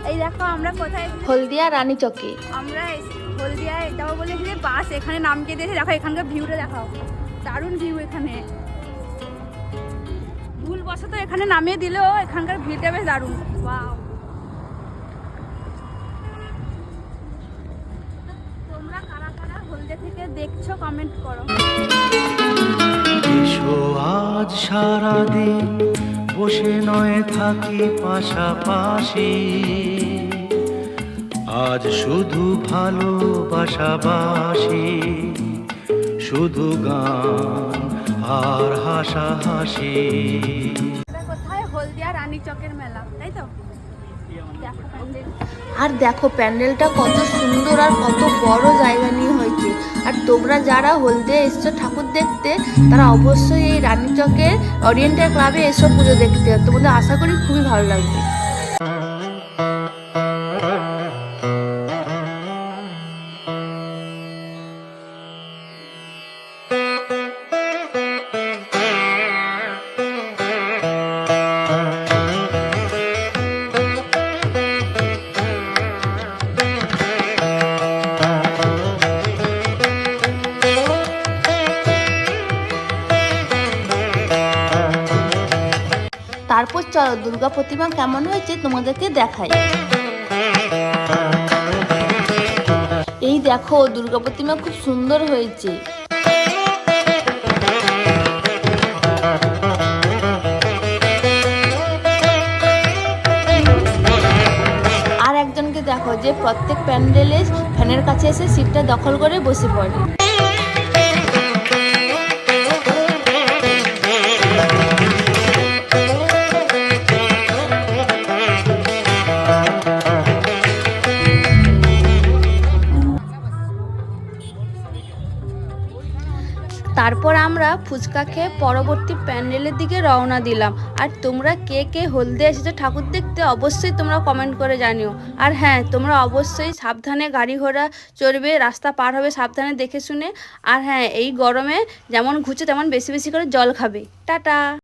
এই দেখো আমরা কোথায়, হলদিয়া রানীচকে। আমরা হলদিয়ায় যাবো বলেছি যে বাস এখানে নামকে দিয়েছে। দেখো এখানকার ভিউটা দেখাও, দারুণ ভিউ এখানে। ভুলবশত এখানে নামিয়ে দিলেও এখানকার ভিউটা বেশ দারুণ। ওয়াও, তোমরা কারা কারা হলদিয়া থেকে দেখছো কমেন্ট করো। এসো আজ সারাদিন বসে নয় থাকি পাশাপাশি, আজ শুধু ভালোবাসাবাসি, শুধু গান আর হাসাহাসি। কোথায়? হলদিয়া রানীচকের মেলা, তাই তো? দেখো প্যান্ডেল। আর দেখো প্যান্ডেলটা কত সুন্দর আর কত বড় জায়গা নিয়ে হয়েছে। আর তোমরা যারা হলদিয়া এসছো ঠাকুর দেখতে, তারা অবশ্যই এই রানীচকের ওরিয়েন্টাল ক্লাবে এসো পুজো দেখতে। তোমাদের আশা করি খুবই ভালো লাগবে। তারপর চলো দুর্গা প্রতিমা কেমন হয়েছে তোমাদেরকে দেখাই। এই দেখো দুর্গা প্রতিমা খুব সুন্দর হয়েছে। আর একজনকে দেখো যে প্রত্যেক প্যান্ডেলে ফ্যানের কাছে এসে সিটটা দখল করে বসে পড়ে। তারপর আমরা ফুচকা খেয়ে পরবর্তী প্যান্ডেলের দিকে রওনা দিলাম। আর তোমরা কে কে হলদিয়া এসেছো ঠাকুর দেখতে অবশ্যই তোমরা কমেন্ট করে জানিও। আর হ্যাঁ, তোমরা অবশ্যই সাবধানে গাড়ি ঘোড়া চড়বে, রাস্তা পার হবে সাবধানে দেখে শুনে। আর হ্যাঁ, এই গরমে যেমন ঘুরছে তেমন বেশি বেশি করে জল খাবে। টাটা।